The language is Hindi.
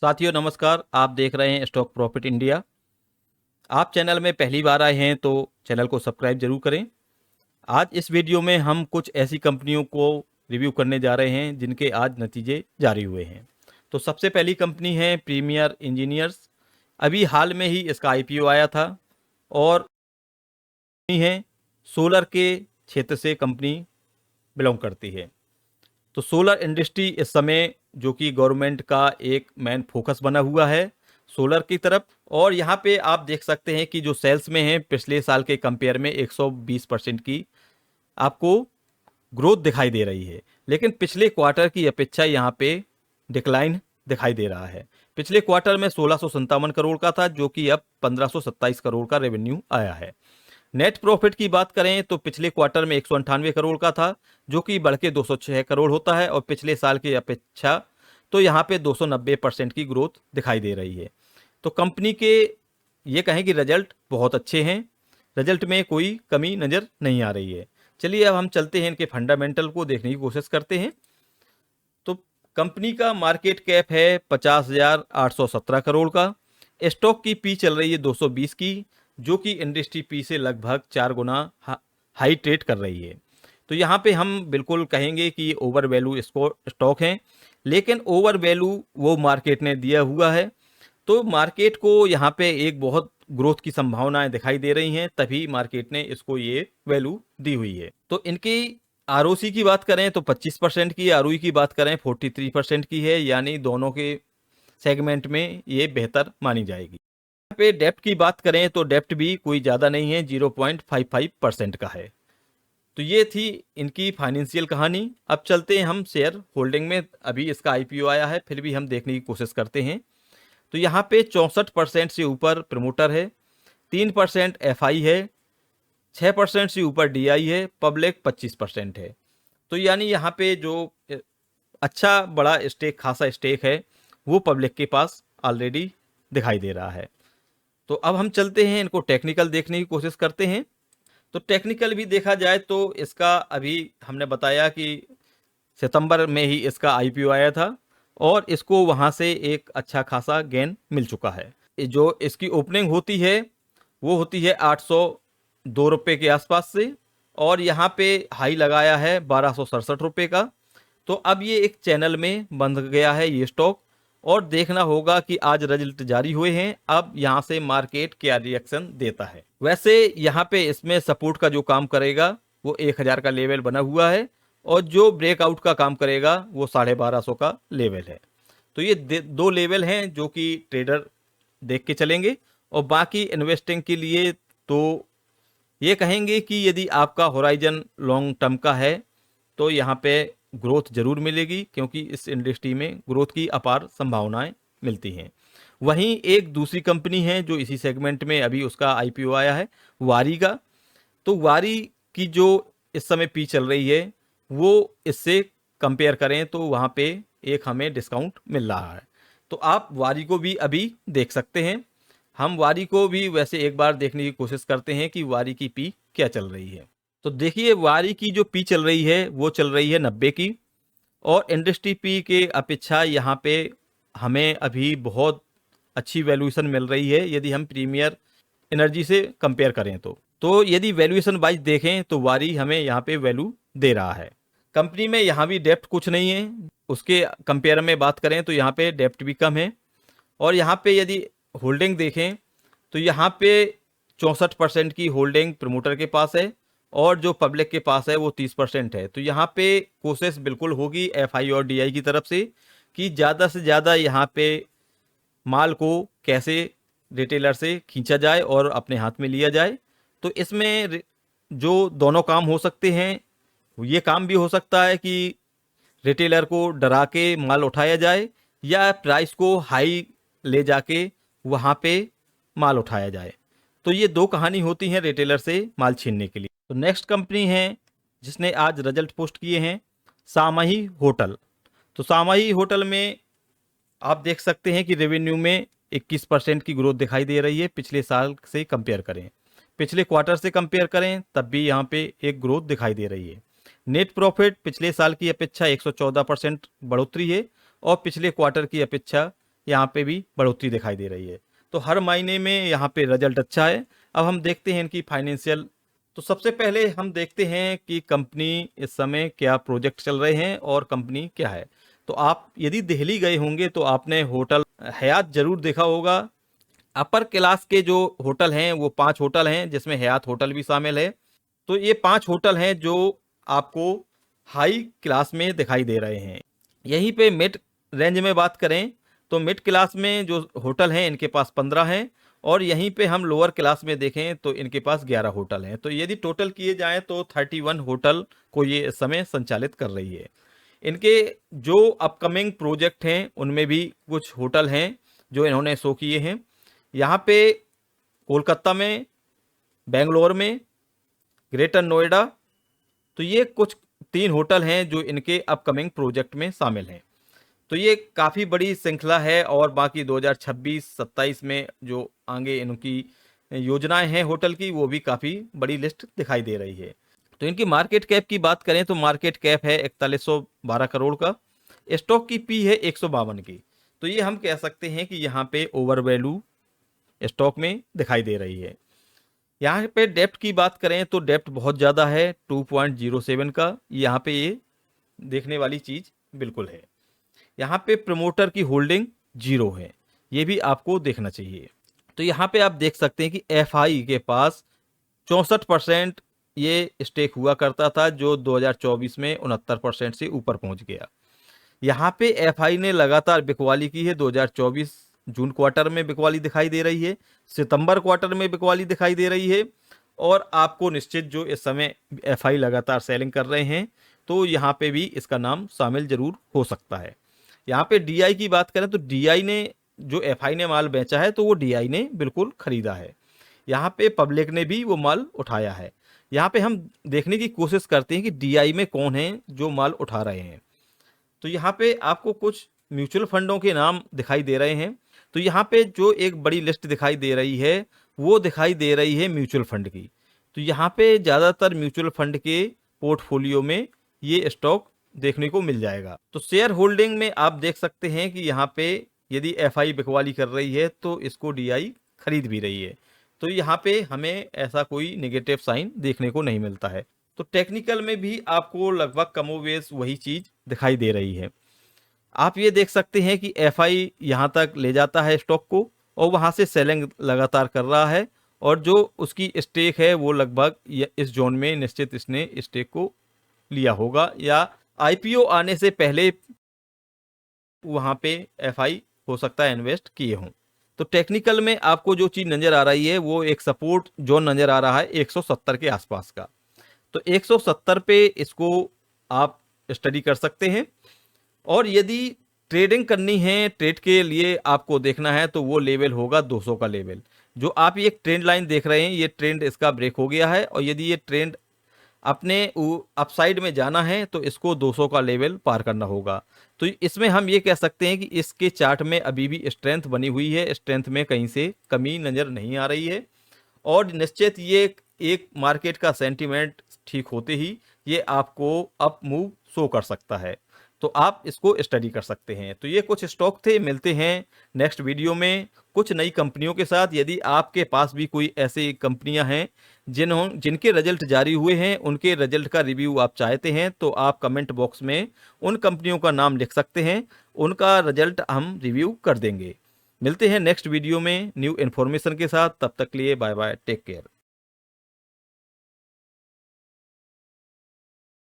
साथियों नमस्कार। आप देख रहे हैं स्टॉक प्रॉफिट इंडिया। आप चैनल में पहली बार आए हैं तो चैनल को सब्सक्राइब जरूर करें। आज इस वीडियो में हम कुछ ऐसी कंपनियों को रिव्यू करने जा रहे हैं जिनके आज नतीजे जारी हुए हैं। तो सबसे पहली कंपनी है प्रीमियर इंजीनियर्स। अभी हाल में ही इसका आईपीओ आया था और कंपनी है सोलर के क्षेत्र से कंपनी बिलोंग करती है। तो सोलर इंडस्ट्री इस समय जो कि गवर्नमेंट का एक मेन फोकस बना हुआ है सोलर की तरफ। और यहाँ पे आप देख सकते हैं कि जो सेल्स में है पिछले साल के कंपेयर में 120% की आपको ग्रोथ दिखाई दे रही है। लेकिन पिछले क्वार्टर की अपेक्षा यहाँ पे डिक्लाइन दिखाई दे रहा है। पिछले क्वार्टर में 1657 करोड़ का था जो कि अब 1527 करोड़ का रेवेन्यू आया है। नेट प्रॉफिट की बात करें तो पिछले क्वार्टर में 198 करोड़ का था जो कि बढ़ के 206 करोड़ होता है और पिछले साल की अपेक्षा तो यहाँ पे 290% की ग्रोथ दिखाई दे रही है। तो कंपनी के ये कहें कि रिजल्ट बहुत अच्छे हैं, रिजल्ट में कोई कमी नज़र नहीं आ रही है। चलिए अब हम चलते हैं इनके फंडामेंटल को देखने की कोशिश करते हैं। तो कंपनी का मार्केट कैप है 50,817 करोड़ का। स्टॉक की पी चल रही है 220 की जो कि इंडस्ट्री पी से लगभग 4 गुना हाई ट्रेड कर रही है। तो यहाँ पे हम बिल्कुल कहेंगे कि ओवर वैल्यू स्टॉक है, लेकिन ओवर वैल्यू वो मार्केट ने दिया हुआ है। तो मार्केट को यहाँ पे एक बहुत ग्रोथ की संभावनाएं दिखाई दे रही हैं, तभी मार्केट ने इसको ये वैल्यू दी हुई है। तो इनकी आरओसी की बात करें तो 25% की, आरओई की बात करें 43% की है, यानी दोनों के सेगमेंट में ये बेहतर मानी जाएगी। यहाँ पे डेप्ट की बात करें तो डेप्ट भी कोई ज़्यादा नहीं है, 0.55% का है। तो ये थी इनकी फाइनेंशियल कहानी। अब चलते हैं हम शेयर होल्डिंग में। अभी इसका आईपीओ आया है, फिर भी हम देखने की कोशिश करते हैं। तो यहाँ पे 64% से ऊपर प्रमोटर है, 3% एफआई है, 6% से ऊपर डीआई है, पब्लिक 25% है। तो यानी यहाँ पे जो अच्छा बड़ा स्टेक, खासा स्टेक है वो पब्लिक के पास ऑलरेडी दिखाई दे रहा है। तो अब हम चलते हैं इनको टेक्निकल देखने की कोशिश करते हैं। तो टेक्निकल भी देखा जाए तो इसका अभी हमने बताया कि सितंबर में ही इसका आईपीओ आया था और इसको वहाँ से एक अच्छा खासा गेन मिल चुका है। जो इसकी ओपनिंग होती है वो होती है 802 रुपये के आसपास से और यहाँ पे हाई लगाया है 1267 रुपये का। तो अब ये एक चैनल में बंध गया है ये स्टॉक और देखना होगा कि आज रिजल्ट जारी हुए हैं, अब यहाँ से मार्केट क्या रिएक्शन देता है। वैसे यहाँ पे इसमें सपोर्ट का जो काम करेगा वो 1000 का लेवल बना हुआ है और जो ब्रेकआउट का काम करेगा वो 1250 का लेवल है। तो ये दो लेवल हैं जो कि ट्रेडर देख के चलेंगे। और बाकी इन्वेस्टिंग के लिए तो ये कहेंगे कि यदि आपका होराइजन लॉन्ग टर्म का है तो यहाँ पे ग्रोथ जरूर मिलेगी, क्योंकि इस इंडस्ट्री में ग्रोथ की अपार संभावनाएं मिलती हैं। वहीं एक दूसरी कंपनी है जो इसी सेगमेंट में अभी उसका आईपीओ आया है, वारी का। तो वारी की जो इस समय पी चल रही है वो इससे कंपेयर करें तो वहाँ पे एक हमें डिस्काउंट मिल रहा है। तो आप वारी को भी अभी देख सकते हैं। हम वारी को भी वैसे एक बार देखने की कोशिश करते हैं कि वारी की पी क्या चल रही है। तो देखिए वारी की जो पी चल रही है वो चल रही है 90 की और इंडस्ट्री पी के अपेक्षा यहाँ पे हमें अभी बहुत अच्छी वैल्यूएशन मिल रही है यदि हम प्रीमियर एनर्जी से कंपेयर करें तो यदि वैल्यूएशन वाइज देखें तो वारी हमें यहाँ पे वैल्यू दे रहा है। कंपनी में यहाँ भी डेप्ट कुछ नहीं है, उसके कंपेयर में बात करें तो यहाँ पे डेप्ट भी कम है। और यहाँ पे यदि होल्डिंग देखें तो यहाँ पे 64% की होल्डिंग प्रमोटर के पास है और जो पब्लिक के पास है वो 30% है। तो यहाँ पे कोशिश बिल्कुल होगी एफआई और डीआई की तरफ से कि ज़्यादा से ज़्यादा यहाँ पे माल को कैसे रिटेलर से खींचा जाए और अपने हाथ में लिया जाए। तो इसमें जो दोनों काम हो सकते हैं, ये काम भी हो सकता है कि रिटेलर को डरा के माल उठाया जाए या प्राइस को हाई ले जाके वहाँ पे माल उठाया जाए। तो ये दो कहानी होती हैं रिटेलर से माल छीनने के लिए। तो नेक्स्ट कंपनी है जिसने आज रिजल्ट पोस्ट किए हैं, सामाही होटल। तो सामाही होटल में आप देख सकते हैं कि रेवेन्यू में 21% की ग्रोथ दिखाई दे रही है। पिछले साल से कंपेयर करें, पिछले क्वार्टर से कंपेयर करें तब भी यहाँ पे एक ग्रोथ दिखाई दे रही है। नेट प्रॉफिट पिछले साल की अपेक्षा 114% बढ़ोतरी है और पिछले क्वार्टर की अपेक्षा यहाँ पे भी बढ़ोतरी दिखाई दे रही है। तो हर महीने में यहाँ पे रिजल्ट अच्छा है। अब हम देखते हैं इनकी फाइनेंशियल। तो सबसे पहले हम देखते हैं कि कंपनी इस समय क्या प्रोजेक्ट चल रहे हैं और कंपनी क्या है। तो आप यदि दिल्ली गए होंगे तो आपने होटल हयात जरूर देखा होगा। अपर क्लास के जो होटल हैं वो 5 होटल हैं, जिसमें हयात होटल भी शामिल है। तो ये 5 होटल हैं जो आपको हाई क्लास में दिखाई दे रहे हैं। यहीं पे मिड रेंज में बात करें तो मिड क्लास में जो होटल हैं इनके पास 15 हैं, और यहीं पे हम लोअर क्लास में देखें तो इनके पास 11 होटल हैं। तो यदि टोटल किए जाएं तो 31 होटल को ये इस समय संचालित कर रही है। इनके जो अपकमिंग प्रोजेक्ट हैं उनमें भी कुछ होटल हैं जो इन्होंने शो किए हैं। यहाँ पे कोलकाता में, बेंगलोर में, ग्रेटर नोएडा, तो ये कुछ 3 होटल हैं जो इनके अपकमिंग प्रोजेक्ट में शामिल हैं। तो ये काफ़ी बड़ी श्रृंखला है, और बाकी 2026-27 में जो आगे इनकी योजनाएं हैं होटल की, वो भी काफ़ी बड़ी लिस्ट दिखाई दे रही है। तो इनकी मार्केट कैप की बात करें तो मार्केट कैप है 4112 करोड़ का। स्टॉक की पी है 152 की। तो ये हम कह सकते हैं कि यहाँ पे ओवर वैल्यू स्टॉक में दिखाई दे रही है। यहाँ पे डेप्ट की बात करें तो डेप्ट बहुत ज़्यादा है, 2.07 का। यहाँ पे ये देखने वाली चीज़ बिल्कुल है। यहाँ पे प्रमोटर की होल्डिंग 0 है, ये भी आपको देखना चाहिए। तो यहाँ पे आप देख सकते हैं कि एफआई के पास 64% ये स्टेक हुआ करता था, जो 2024 में 69% से ऊपर पहुंच गया। यहाँ पे एफआई ने लगातार बिकवाली की है। 2024 जून क्वार्टर में बिकवाली दिखाई दे रही है, सितंबर क्वार्टर में बिकवाली दिखाई दे रही है, और आपको निश्चित जो इस समय एफआई लगातार सेलिंग कर रहे हैं, तो यहाँ पे भी इसका नाम शामिल जरूर हो सकता है। यहाँ पे डीआई की बात करें तो डीआई ने जो एफआई ने माल बेचा है तो वो डीआई ने बिल्कुल खरीदा है। यहाँ पे पब्लिक ने भी वो माल उठाया है। यहाँ पे हम देखने की कोशिश करते हैं कि डीआई में कौन है जो माल उठा रहे हैं। तो यहाँ पे आपको कुछ म्यूचुअल फंडों के नाम दिखाई दे रहे हैं। तो यहाँ पे जो एक बड़ी लिस्ट दिखाई दे रही है वो दिखाई दे रही है म्यूचुअल फंड की। तो यहाँ पे ज़्यादातर म्यूचुअल फंड के पोर्टफोलियो में ये स्टॉक देखने को मिल जाएगा। तो शेयर होल्डिंग में आप देख सकते हैं कि यहाँ पे यदि एफआई बिकवाली कर रही है तो इसको डीआई खरीद भी रही है। तो यहाँ पे हमें ऐसा कोई नेगेटिव साइन देखने को नहीं मिलता है। तो टेक्निकल में भी आपको लगभग कमोवेश वही चीज़ दिखाई दे रही है। आप ये देख सकते हैं कि एफआई यहाँ तक ले जाता है स्टॉक को, और वहाँ से सेलिंग लगातार कर रहा है, और जो उसकी स्टेक है वो लगभग इस जोन में निश्चित इसने स्टेक को लिया होगा, या आईपीओ आने से पहले वहाँ पे एफआई हो सकता है इन्वेस्ट किए हों। तो टेक्निकल में आपको जो चीज़ नज़र आ रही है वो एक सपोर्ट जोन नज़र आ रहा है 170 के आसपास का। तो 170 पे इसको आप स्टडी कर सकते हैं, और यदि ट्रेडिंग करनी है, ट्रेड के लिए आपको देखना है, तो वो लेवल होगा 200 का लेवल। जो आप ये ट्रेंड लाइन देख रहे हैं, ये ट्रेंड इसका ब्रेक हो गया है, और यदि ये ट्रेंड अपने अपसाइड में जाना है तो इसको 200 का लेवल पार करना होगा। तो इसमें हम ये कह सकते हैं कि इसके चार्ट में अभी भी स्ट्रेंथ बनी हुई है, स्ट्रेंथ में कहीं से कमी नज़र नहीं आ रही है, और निश्चित ये एक मार्केट का सेंटीमेंट ठीक होते ही ये आपको अप मूव शो कर सकता है। तो आप इसको स्टडी कर सकते हैं। तो ये कुछ स्टॉक थे। मिलते हैं नेक्स्ट वीडियो में कुछ नई कंपनियों के साथ। यदि आपके पास भी कोई ऐसी कंपनियां हैं जिनके रिजल्ट जारी हुए हैं, उनके रिजल्ट का रिव्यू आप चाहते हैं, तो आप कमेंट बॉक्स में उन कंपनियों का नाम लिख सकते हैं, उनका रिजल्ट हम रिव्यू कर देंगे। मिलते हैं नेक्स्ट वीडियो में न्यू इन्फॉर्मेशन के साथ। तब तक के लिए बाय बाय, टेक केयर।